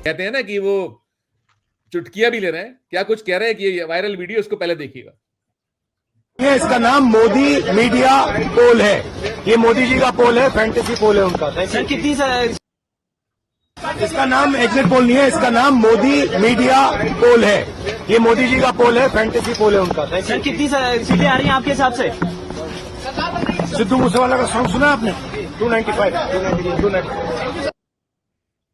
कहते हैं ना कि वो चुटकियां भी ले रहे हैं, क्या कुछ कह रहे हैं कि ये वायरल वीडियो, इसको पहले देखिएगा। इसका नाम मोदी मीडिया पोल है, ये मोदी जी का पोल है, फैंटेसी पोल है उनका। सर कितनी सर इसका नाम एग्जिट पोल नहीं है, इसका नाम मोदी मीडिया पोल है, ये मोदी जी का पोल है, फैंटेसी पोल है उनका। सर कितनी सीटें आ रही हैं आपके हिसाब से? सिद्धू मूसेवाला का सॉन्ग सुना आपने? 295।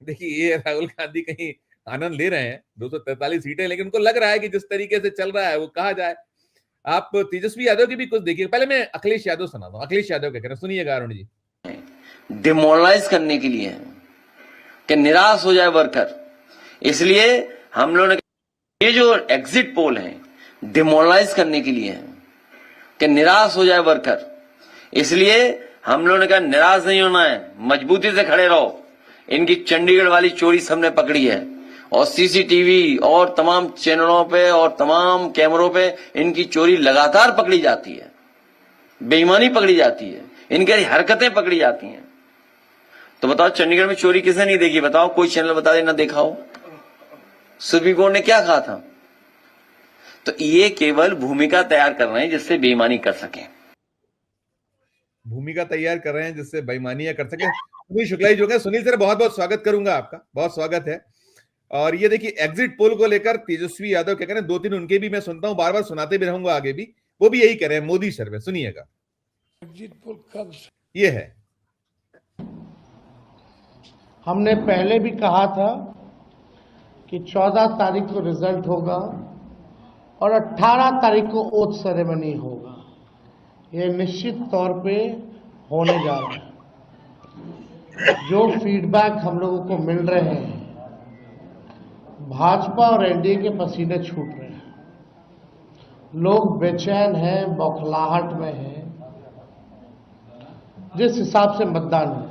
देखिए, ये राहुल गांधी कहीं आनंद ले रहे हैं, 243 सीटें, लेकिन उनको लग रहा है कि जिस तरीके से चल रहा है वो कहा जाए। आप तेजस्वी यादव की भी कुछ देखिए। पहले मैं अखिलेश यादव सुनाता हूं। अखिलेश यादव क्या कह रहे हैं, सुनिएगा अरुण जी। डिमोरलाइज करने के लिए कि निराश हो जाए वर्कर, इसलिए हम लोगों ने ये जो एग्जिट पोल है डिमोरलाइज करने के लिए है कि निराश हो जाए वर्कर, इसलिए हम लोगों ने कहा निराश नहीं होना है, मजबूती से खड़े रहो। इनकी चंडीगढ़ वाली चोरी सबने पकड़ी है और सीसीटीवी और तमाम चैनलों पे और तमाम कैमरों पे इनकी चोरी लगातार पकड़ी जाती है, बेईमानी पकड़ी जाती है, इनकी हरकतें पकड़ी जाती हैं। तो बताओ चंडीगढ़ में चोरी किसने नहीं देखी? बताओ, कोई चैनल बता देना देखा हो। सुप्रीम कोर्ट ने क्या कहा था? तो ये केवल भूमिका तैयार कर रहे हैं जिससे बेईमानी कर सकें, भूमिका तैयार कर रहे हैं जिससे बेईमानियां कर सके। सुनील शुक्ला जी जो है, सुनील सर बहुत बहुत स्वागत करूंगा आपका, बहुत स्वागत है। और ये देखिए एग्जिट पोल को लेकर तेजस्वी यादव क्या कह रहे हैं, 2-3 उनके भी मैं सुनता हूं, बार बार सुनाते भी रहूंगा आगे भी। वो भी यही कह रहे हैं, मोदी सर्वे, सुनिएगा। एग्जिट पोल कब? ये है, हमने पहले भी कहा था कि 14 तारीख को रिजल्ट होगा और 18 तारीख को ओथ सेरेमनी होगा। ये निश्चित तौर पे होने जा रहा है। जो फीडबैक हम लोगों को मिल रहे हैं, भाजपा और एनडीए के पसीने छूट रहे हैं, लोग बेचैन हैं, बौखलाहट में हैं। जिस हिसाब से मतदान है,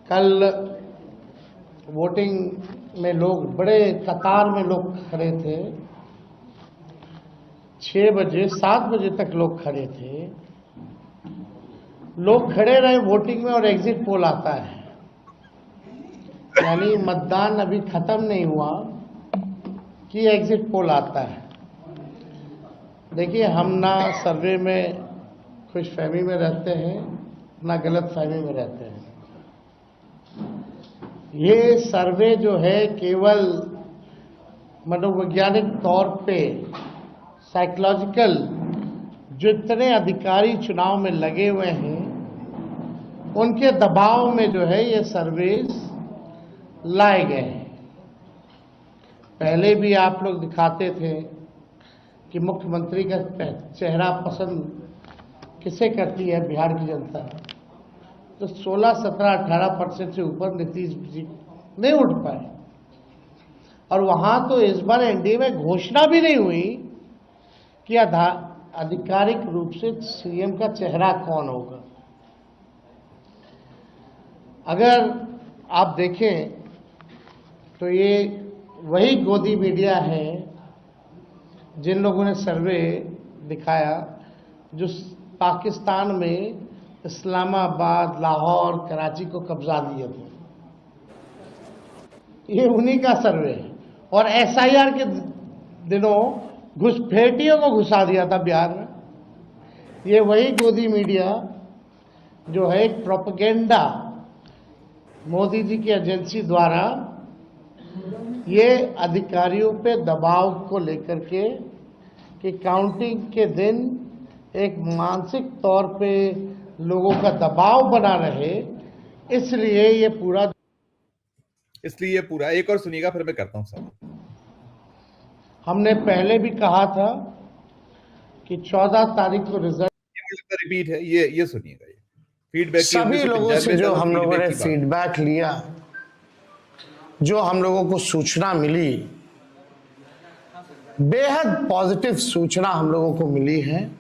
कल वोटिंग में लोग बड़े कतार में लोग खड़े थे, 6 बजे 7 बजे तक लोग खड़े थे। लोग खड़े रहे वोटिंग में और एग्जिट पोल आता है, यानी मतदान अभी खत्म नहीं हुआ कि एग्जिट पोल आता है। देखिए, हम ना सर्वे में खुशफहमी में रहते हैं, ना गलत फहमी में रहते हैं। ये सर्वे जो है केवल मनोवैज्ञानिक तौर पे साइकोलॉजिकल, जो इतने अधिकारी चुनाव में लगे हुए हैं उनके दबाव में जो है ये सर्वेस लाए गए हैं। पहले भी आप लोग दिखाते थे कि मुख्यमंत्री का चेहरा पसंद किसे करती है बिहार की जनता, तो 16, 17, 18% से ऊपर नीतीश जी नहीं उठ पाए। और वहां तो इस बार एनडीए में घोषणा भी नहीं हुई कि आधिकारिक रूप से सीएम का चेहरा कौन होगा। अगर आप देखें तो ये वही गोदी मीडिया है जिन लोगों ने सर्वे दिखाया, जो पाकिस्तान में इस्लामाबाद, लाहौर, कराची को कब्जा दिए थे। ये उन्हीं का सर्वे है। और एसआईआर के दिनों घुसपैठियों को घुसा दिया था बिहार में। ये वही गोदी मीडिया जो है एक प्रोपेगेंडा मोदी जी की एजेंसी द्वारा ये अधिकारियों पे दबाव को लेकर के कि काउंटिंग के दिन एक मानसिक तौर पे लोगों का दबाव बना रहे, इसलिए ये पूरा एक और सुनिएगा फिर मैं करता हूं सर। हमने पहले भी कहा था कि 14 तारीख को रिजल्ट रिपीट है, ये सुनिएगा। ये फीडबैक सभी लोगों से जो हम लोगों ने फीडबैक लिया, जो हम लोगों को सूचना मिली, बेहद पॉजिटिव सूचना हम लोगों को मिली है।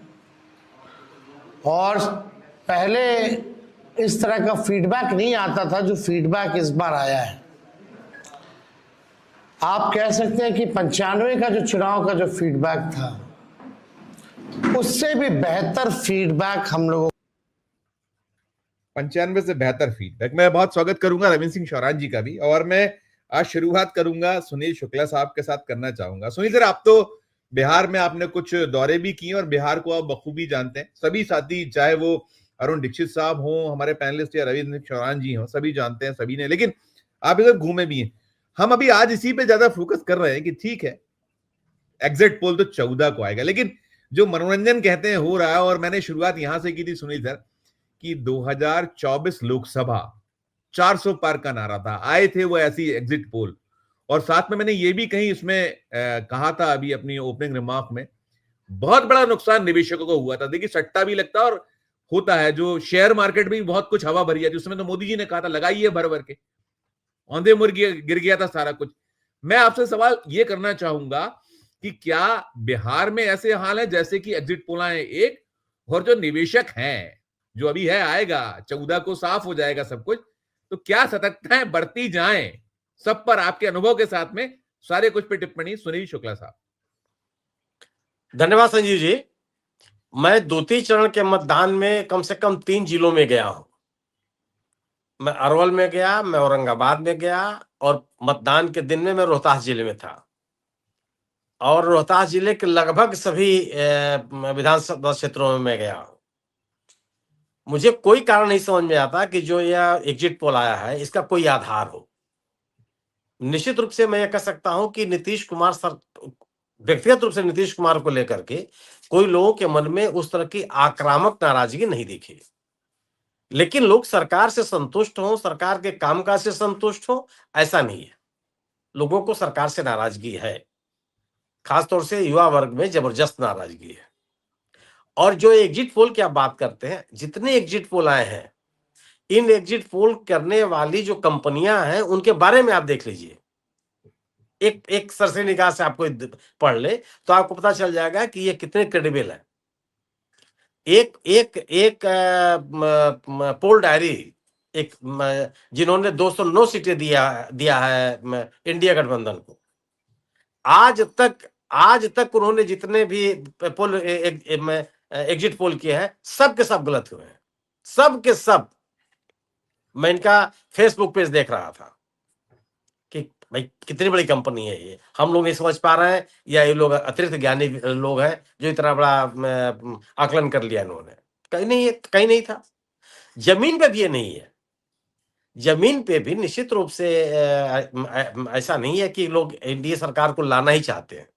और पहले इस तरह का फीडबैक नहीं आता था जो फीडबैक इस बार आया है। आप कह सकते हैं कि 95 का जो चुनाव का जो फीडबैक था, उससे भी बेहतर फीडबैक हम लोगों 95 से बेहतर फीडबैक। मैं बहुत स्वागत करूंगा रविंद्र सिंह शौरान जी का भी, और मैं आज शुरुआत करूंगा सुनील शुक्ला साहब के साथ करना चाहूंगा। सुनील सर, आप तो बिहार में आपने कुछ दौरे भी किए और बिहार को आप बखूबी जानते हैं। सभी साथी, चाहे वो अरुण दीक्षित साहब हों, हमारे पैनलिस्ट या रविंद्र सिंह शौरान जी हों, सभी जानते हैं, सभी ने, लेकिन आप इधर घूमे भी हैं। हम अभी आज इसी पे ज्यादा फोकस कर रहे हैं कि ठीक है, एग्जिट पोल तो 14 को आएगा, लेकिन जो मनोरंजन कहते हैं हो रहा है, और मैंने शुरुआत यहां से की थी सुनील सर, कि 2024 लोकसभा 400 पार का नारा था, आए थे वो ऐसी एग्जिट पोल, और साथ में मैंने ये भी कहीं इसमें कहा था अभी अपनी ओपनिंग रिमार्क में, बहुत बड़ा नुकसान निवेशकों को हुआ था। देखिए, सट्टा भी लगता है और होता है, जो शेयर मार्केट में भी बहुत कुछ हवा भरी है, जिसमें तो मोदी जी ने कहा था लगाइए भर भर के, औंधे मुर्गे गिर गया था सारा कुछ। मैं आपसे सवाल ये करना चाहूंगा कि क्या बिहार में ऐसे हाल है जैसे कि एग्जिट पोल आए एक, और जो निवेशक हैं, जो अभी है, आएगा 14 को साफ हो जाएगा सब कुछ, तो क्या सतर्कताएं बरती जाएं सब पर, आपके अनुभव के साथ में सारे कुछ पे टिप्पणी सुनील शुक्ला साहब। धन्यवाद संजीव जी। मैं द्वितीय चरण के मतदान में कम से कम 3 जिलों में गया हूं। मैं अरवल में गया, मैं औरंगाबाद में गया, और मतदान के दिन में मैं रोहतास जिले में था। और रोहतास जिले के लगभग सभी विधानसभा क्षेत्रों में मैं गया हूं। मुझे कोई कारण नहीं समझ में आता कि जो यह एग्जिट पोल आया है इसका कोई आधार हो। निश्चित रूप से मैं यह कह सकता हूं कि नीतीश कुमार व्यक्तिगत रूप से नीतीश कुमार को लेकर के कोई लोगों के मन में उस तरह की आक्रामक नाराजगी नहीं दिखी, लेकिन लोग सरकार से संतुष्ट हो, सरकार के कामकाज से संतुष्ट हो, ऐसा नहीं है। लोगों को सरकार से नाराजगी है, खासतौर से युवा वर्ग में जबरदस्त नाराजगी है। और जो एग्जिट पोल की आप बात करते हैं, जितने एग्जिट पोल आए हैं, इन एग्जिट पोल करने वाली जो कंपनियां हैं उनके बारे में आप देख लीजिए। एक एक सरसरी निगाह से आपको पढ़ ले तो आपको पता चल जाएगा कि ये कितने क्रेडिबल है। एक एक एक पोल डायरी, एक जिन्होंने 209 सीटें दिया है इंडिया गठबंधन को, आज तक उन्होंने जितने भी पोल एग्जिट पोल किए हैं सब के सब गलत हुए हैं, सब के सब। मैं इनका फेसबुक पेज देख रहा था कि भाई कितनी बड़ी कंपनी है ये, हम लोग नहीं समझ पा रहे हैं या ये लोग अतिरिक्त ज्ञानी लोग हैं जो इतना बड़ा आकलन कर लिया इन्होंने। कहीं नहीं था। जमीन पे भी ये नहीं है। जमीन पे भी निश्चित रूप से ऐसा नहीं है कि लोग एनडीए सरकार को लाना ही चाहते हैं।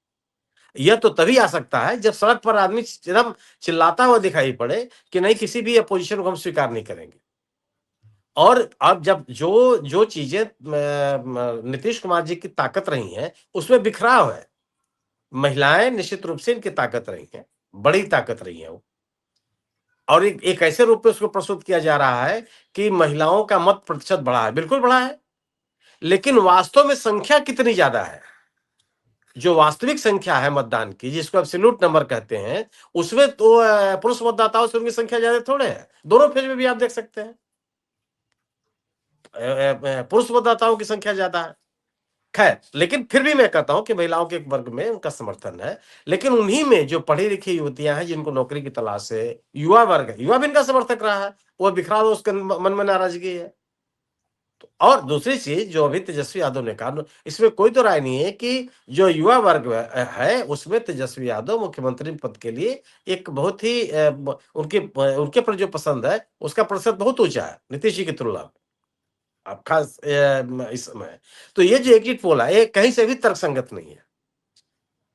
यह तो तभी आ सकता है जब सड़क पर आदमी एकदम चिल्लाता हुआ दिखाई पड़े कि नहीं, किसी भी अपोजिशन को हम स्वीकार नहीं करेंगे। और अब जब जो जो चीजें नीतीश कुमार जी की ताकत रही हैं उसमें बिखराव है। महिलाएं निश्चित रूप से इनकी ताकत रही हैं, बड़ी ताकत रही है वो, और एक ऐसे रूप में उसको प्रस्तुत किया जा रहा है कि महिलाओं का मत प्रतिशत बढ़ा है। बिल्कुल बढ़ा है, लेकिन वास्तव में संख्या कितनी ज्यादा है, जो वास्तविक संख्या है मतदान की, जिसको एब्सोल्यूट नंबर कहते हैं, उसमें तो पुरुष मतदाताओं से उनकी संख्या ज्यादा थोड़े है। दोनों फेज में भी आप देख सकते हैं पुरुष मतदाताओं की संख्या ज्यादा है। खैर, लेकिन फिर भी मैं कहता हूं कि महिलाओं के एक वर्ग में उनका समर्थन है, लेकिन उन्हीं में जो पढ़ी लिखी युवतियां हैं जिनको नौकरी की तलाश है, युवा वर्ग है, युवा भी इनका समर्थक रहा है, वो बिखराव, उसके मन में नाराजगी है। और दूसरी चीज जो अभी तेजस्वी यादव ने कहा, इसमें कोई तो राय नहीं है कि जो युवा वर्ग है उसमें तेजस्वी यादव मुख्यमंत्री पद के लिए एक बहुत ही उनके पर जो पसंद है उसका प्रतिशत बहुत ऊंचा है नीतीश जी की तुलना में, अब खास इस समय। तो ये जो एग्जिट पोल है ये कहीं से भी तर्कसंगत नहीं है।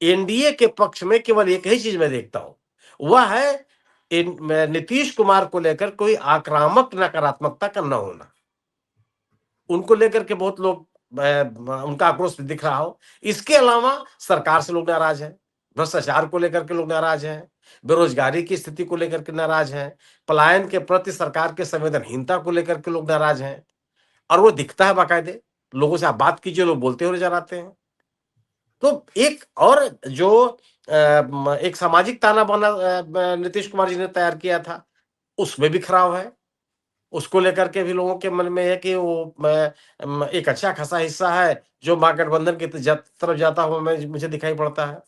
एनडीए के पक्ष में केवल एक ही चीज मैं देखता हूं, वह है नीतीश कुमार को लेकर कोई आक्रामक नकारात्मकता का न होना। उनको लेकर के बहुत लोग उनका आक्रोश दिख रहा हो। इसके अलावा सरकार से लोग नाराज हैं, भ्रष्टाचार को लेकर के लोग नाराज हैं, बेरोजगारी की स्थिति को लेकर के नाराज हैं, पलायन के प्रति सरकार के संवेदनहीनता को लेकर के लोग नाराज हैं। और वो दिखता है बाकायदे, लोगों से आप बात कीजिए, लोग बोलते हुए नजर आते हैं। तो एक और जो एक सामाजिक ताना बाना नीतीश कुमार जी ने तैयार किया था उसमें भी खराब है। उसको लेकर के भी लोगों के मन में है कि वो एक अच्छा खासा हिस्सा है जो महागठबंधन की तरफ जाता हुआ मुझे दिखाई पड़ता है।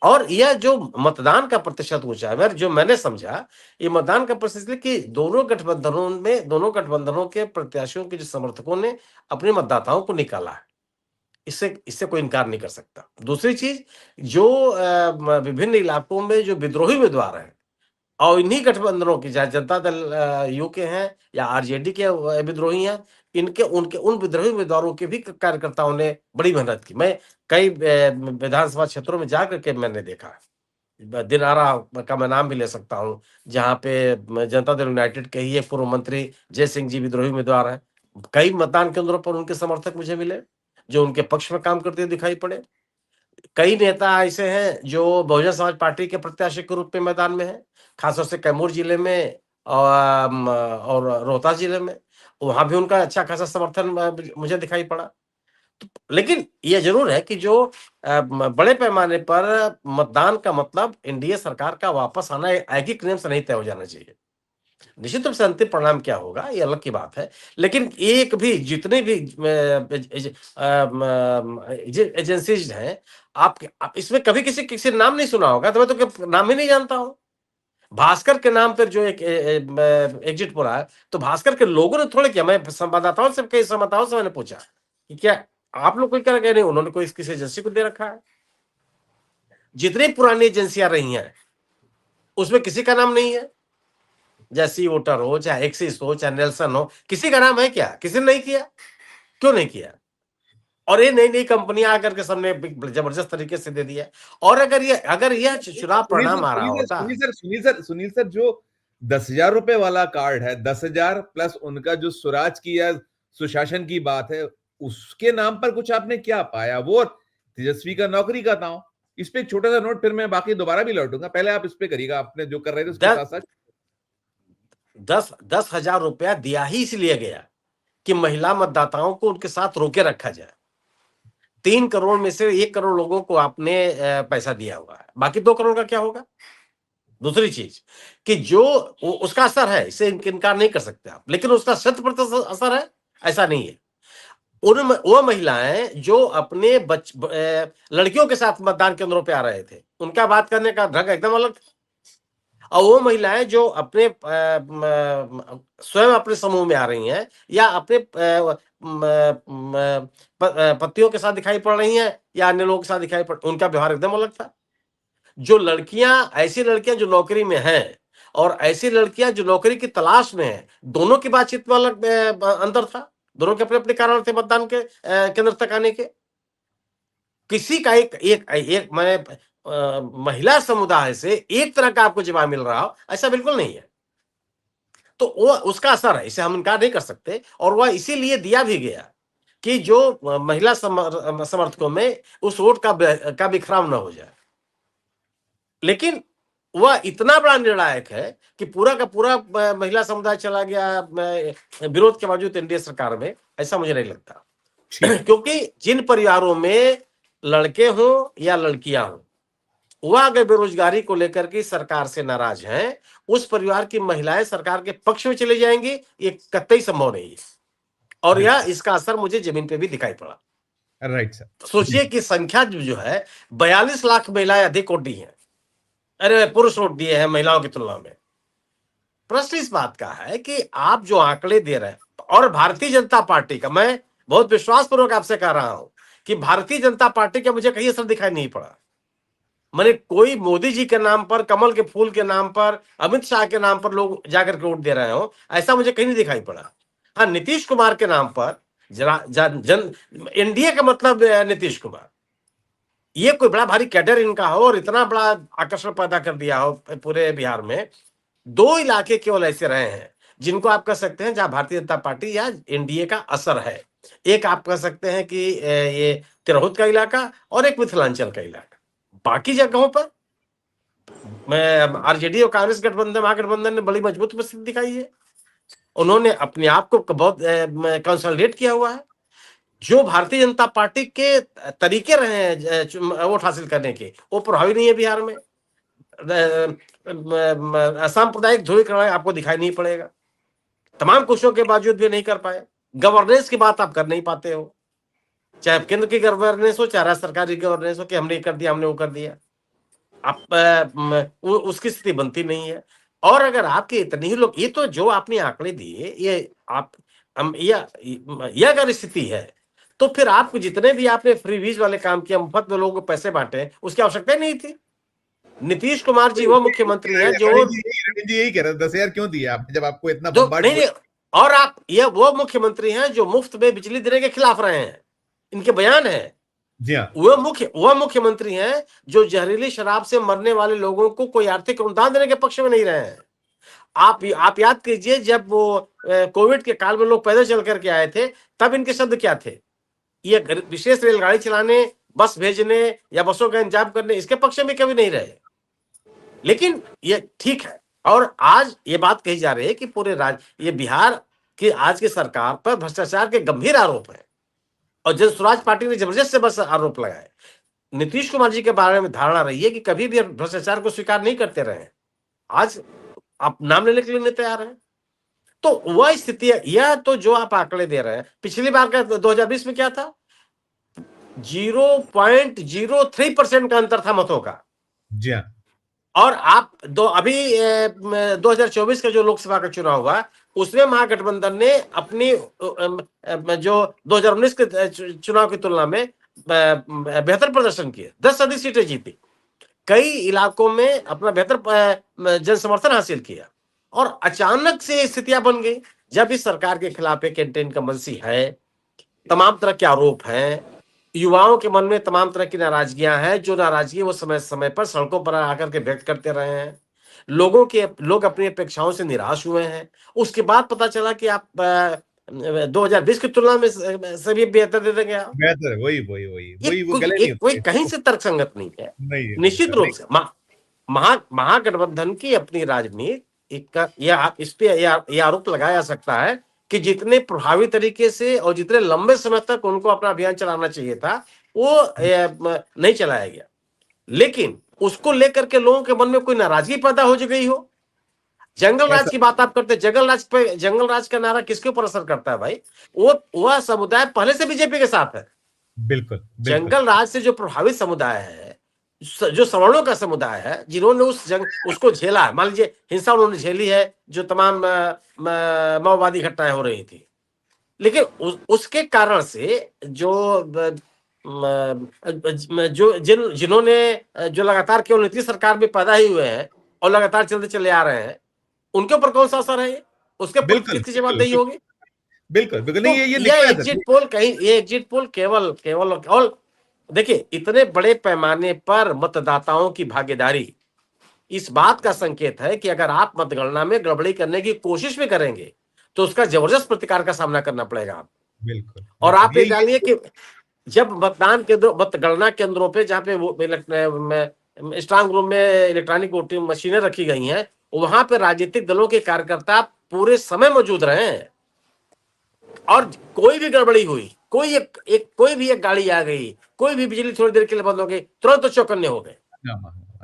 और यह जो मतदान का प्रतिशत ऊंचा है, जो मैंने समझा, ये मतदान का प्रतिशत कि दोनों गठबंधनों के प्रत्याशियों के जो समर्थकों ने अपने मतदाताओं को निकाला है, इससे कोई इनकार नहीं कर सकता। दूसरी चीज, जो विभिन्न इलाकों में जो विद्रोही उम्मीदवार हैं और इन्हीं गठबंधनों की, चाहे जनता दल यू के हैं या आरजेडी के विद्रोही हैं, इनके उनके उन विद्रोही उम्मीदवारों के भी कार्यकर्ताओं ने बड़ी मेहनत की। मैं कई विधानसभा क्षेत्रों में जाकर के मैंने देखा, दिनारा का मैं नाम भी ले सकता हूं, जहां पे जनता दल यूनाइटेड के ही एक पूर्व मंत्री जय सिंह जी विद्रोही उम्मीदवार हैं। कई मतदान केंद्रों पर उनके समर्थक मुझे मिले जो उनके पक्ष में काम करते दिखाई पड़े। कई नेता ऐसे हैं जो बहुजन समाज पार्टी के प्रत्याशी के रूप में मैदान में हैं, खासतौर से कैमूर जिले में और रोहतास जिले में, वहां भी उनका अच्छा खासा समर्थन मुझे दिखाई पड़ा। लेकिन यह जरूर है कि जो बड़े पैमाने पर मतदान का मतलब एनडीए सरकार का वापस आना ऐगिक नियम से नहीं तय हो जाना चाहिए। निश्चित रूप से अंतिम परिणाम क्या होगा ये अलग की बात है, लेकिन एक भी जितने भी एजेंसीज हैं, आप इसमें कभी किसी नाम नहीं सुना होगा, तो मैं तो नाम ही नहीं जानता हूं। भास्कर के नाम पर जो एक एग्जिट पोल है, तो भास्कर के लोगों ने थोड़े किया। मैं संवाददाताओं से, कई संवाददाताओं से मैंने पूछा कि क्या आप लोग कोई कर गए? नहीं, उन्होंने कोई किसी एजेंसी को दे रखा है। जितनी पुरानी एजेंसियां रही हैं उसमें किसी का नाम नहीं है, जैसी वोटर हो, चाहे एक्सिस हो, चाहे नेल्सन हो, किसी का नाम है क्या? किसी ने नहीं किया। क्यों नहीं किया? और ये नई नई कंपनियां आकर के सामने जबरदस्त तरीके से दे दिया। और अगर यह चुनाव परिणाम आ रहा होता। सुनील सर, जो 10,000 रुपए वाला कार्ड है, 10,000 प्लस उनका जो स्वराज की या सुशासन की बात है, उसके नाम पर कुछ आपने क्या पाया? वो तेजस्वी का नौकरी का नाम। इस पे एक छोटा सा नोट, फिर मैं बाकी दोबारा भी लौटूंगा, पहले आप इस पे करिएगा, आपने जो कर रहे थे उसके साथ साथ। 10,000 रुपया दिया ही इसलिए गया कि महिला मतदाताओं को उनके साथ रोके रखा जाए। 3 करोड़ में से 1 करोड़ लोगों को आपने पैसा दिया हुआ है, बाकी 2 करोड़ का क्या होगा? दूसरी चीज कि जो उसका असर है, इसे इनकार नहीं कर सकते आप, लेकिन उसका 100% असर है ऐसा नहीं है। वो महिलाएं जो अपने लड़कियों के साथ मतदान केंद्रों पे आ रहे थे, उनका बात करने का ढंग एकदम अलग था। और वो महिलाएं जो अपने स्वयं अपने समूह में आ रही हैं या अपने पतियों के साथ दिखाई पड़ रही हैं या अन्य लोगों के साथ दिखाई पड़, उनका व्यवहार एकदम अलग था। जो लड़कियां, ऐसी लड़कियां जो नौकरी में हैं और ऐसी लड़कियां जो नौकरी की तलाश में हैं, दोनों की बातचीत में अलग अंतर था। दोनों के अपने अपने कारण थे मतदान के केंद्र तक आने के। किसी का एक मैं महिला समुदाय से एक तरह का आपको जवाब मिल रहा हो, ऐसा बिल्कुल नहीं है। तो वो उसका असर है, इसे हम इनकार नहीं कर सकते। और वह इसीलिए दिया भी गया कि जो महिला समर्थकों में उस वोट का बिखराव न हो जाए। लेकिन वह इतना बड़ा निर्णायक है कि पूरा का पूरा महिला समुदाय चला गया विरोध के बावजूद एनडीए सरकार में, ऐसा मुझे नहीं लगता। क्योंकि जिन परिवारों में लड़के हों या लड़कियां हों, वह अगर बेरोजगारी को लेकर के सरकार से नाराज हैं, उस परिवार की महिलाएं सरकार के पक्ष में चली जाएंगी, ये कतई संभव नहीं है। और यह इसका असर मुझे जमीन पे भी दिखाई पड़ा। Right sir. सोचिए कि संख्या जो है 42 लाख महिलाएं अधिक वोट दी हैं, अरे पुरुष वोट दिए हैं महिलाओं की तुलना में। प्रश्न इस बात का है कि आप जो आंकड़े दे रहे हैं, और भारतीय जनता पार्टी का, मैं बहुत विश्वासपूर्वक आपसे कह रहा हूं कि भारतीय जनता पार्टी का मुझे कहीं असर दिखाई नहीं पड़ा। मैंने कोई मोदी जी के नाम पर, कमल के फूल के नाम पर, अमित शाह के नाम पर लोग जाकर के वोट दे रहे हो, ऐसा मुझे कहीं नहीं दिखाई पड़ा। हाँ, नीतीश कुमार के नाम पर एनडीए का मतलब नीतीश कुमार, ये कोई बड़ा भारी कैडर इनका हो और इतना बड़ा आकर्षण पैदा कर दिया हो पूरे बिहार में। 2 इलाके केवल ऐसे रहे हैं जिनको आप कह सकते हैं जहां भारतीय जनता पार्टी या एनडीए का असर है। एक आप कह सकते हैं कि ये तिरहुत का इलाका और एक मिथिलांचल का इलाका। बाकी जगहों पर आरजेडी और कांग्रेस गठबंधन, महागठबंधन ने बड़ी मजबूत उपस्थिति दिखाई है। उन्होंने अपने आप को बहुत कंसोलिडेट किया हुआ है। जो भारतीय जनता पार्टी के तरीके रहे हैं वोट हासिल करने के, वो प्रभावी नहीं है बिहार में। असांप्रदायिक ध्रुवीकरण आपको दिखाई नहीं पड़ेगा। तमाम कोशिशों के बावजूद भी नहीं कर पाए। गवर्नेंस की बात आप कर नहीं पाते हो, चाहे केंद्र की गवर्नेंस हो, चाहे राज्य सरकार की गवर्नेंस हो कि हमने कर दिया, हमने वो कर दिया। उसकी स्थिति बनती नहीं है। और अगर आपके इतने ही लोग, ये तो जो आपने आंकड़े दिए, ये आप ये अगर स्थिति है तो फिर आपको जितने भी आपने फ्रीबीज वाले काम किया, मुफ्त में लोगों को पैसे बांटे, उसकी आवश्यकता ही नहीं थी। नीतीश कुमार जी वो मुख्यमंत्री हैं जो रवींद्र जी यही कह रहे 10,000 क्यों दिए आपने जब आपको इतना बम्बार्ड नहीं, और आप ये वो मुख्यमंत्री हैं जो मुफ्त में बिजली देने के खिलाफ रहे हैं, इनके बयान है। जी हाँ, वो मुख्यमंत्री हैं जो जहरीली शराब से मरने वाले लोगों को कोई आर्थिक अनुदान देने के पक्ष में नहीं रहे हैं। आप याद कीजिए, जब वो कोविड के काल में लोग पैदल चल करके आए थे, तब इनके शब्द क्या थे? ये विशेष रेलगाड़ी चलाने, बस भेजने या बसों का इंतजाम करने, इसके पक्ष में कभी नहीं रहे। लेकिन ये ठीक है, और आज ये बात कही जा रही है कि पूरे राज्य, ये बिहार की आज की सरकार पर भ्रष्टाचार के गंभीर आरोप है, और जन स्वराज पार्टी ने जबरदस्त से बस आरोप लगाए। नीतीश कुमार जी के बारे में धारणा रही है कि कभी भी भ्रष्टाचार को स्वीकार नहीं करते रहे, आज आप नाम लेने के लिए नहीं तैयार हैं। तो वह स्थिति है। यह तो जो आप आंकड़े दे रहे हैं, पिछली बार का 2020 में क्या था? 0.03% का अंतर था मतों का। जी हाँ, और आप अभी 2024 का जो लोकसभा का चुनाव हुआ, उसमें महागठबंधन ने अपनी जो 2019 के चुनाव की तुलना में बेहतर प्रदर्शन किया, 10 से अधिक सीटें जीती, कई इलाकों में अपना बेहतर जन समर्थन हासिल किया। और अचानक से स्थितियां बन गई जब इस सरकार के खिलाफ एक एंटी इनकम्बेंसी है, तमाम तरह के आरोप हैं, युवाओं के मन में तमाम तरह की नाराजगियां हैं, जो नाराजगी वो समय समय पर सड़कों पर आकर के व्यक्त करते रहे हैं। लोग अपनी अपेक्षाओं से निराश हुए हैं। उसके बाद पता चला कि आप 2020 की तुलना में सभी बेहतर दे देंगे आप। बेहतर है, वही वो गले नहीं कोई कहीं से तर्कसंगत नहीं है। नहीं, निश्चित रूप से महागठबंधन की अपनी राजनीति इस पे ये आरोप लगाया जा सकता है कि जितने प्रभावी तरीके से और जितने लंबे समय तक उनको अपना अभियान चलाना चाहिए था, वो नहीं चलाया गया। लेकिन उसको लेकर के लोगों के मन में कोई नाराजगी पैदा हो गई हो। जंगल राज की बात आप करते, जंगल राज का नारा किसके ऊपर असर करता है भाई? वह समुदाय पहले से बीजेपी के साथ है। बिल्कुल। जंगल राज से जो प्रभावित समुदाय है, जो सवर्णों का समुदाय है, जिन्होंने उसको झेला है, मान लीजिए हिंसा उन्होंने झेली है, जो तमाम माओवादी घटनाएं हो रही थी, लेकिन उसके कारण से जिन्होंने जो लगातार केवल नीतीश सरकार में पैदा ही हुए हैं और लगातार चलते चले आ रहे हैं, उनके ऊपर कौन सा असर है? उसके किसकी जवाबदेही होगी? बिल्कुल नहीं, ये एग्जिट पोल केवल देखिए, इतने बड़े पैमाने पर मतदाताओं की भागीदारी इस बात का संकेत है कि अगर आप मतगणना में गड़बड़ी करने की कोशिश भी करेंगे तो उसका जबरदस्त प्रतिकार का सामना करना पड़ेगा आपको। बिल्कुल। और आप ये जानिए कि जब मतगणना केंद्रों पे, जहां पे स्ट्रांग रूम में इलेक्ट्रॉनिक वोटिंग मशीनें रखी गई हैं, वहां पे राजनीतिक दलों के कार्यकर्ता पूरे समय मौजूद रहे हैं, और कोई भी गड़बड़ी हुई, कोई भी एक गाड़ी आ गई, कोई भी बिजली थोड़ी देर के लिए बंद हो गई, तुरंत तो चौकन्ने हो गए।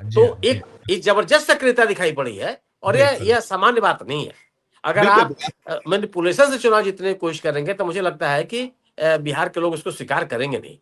तो एक जबरदस्त सक्रियता दिखाई पड़ी है, और यह सामान्य बात नहीं है। अगर आप मैनिपुलेशन से चुनाव जीतने की कोशिश करेंगे तो मुझे लगता है कि बिहार के लोग उसको स्वीकार करेंगे नहीं।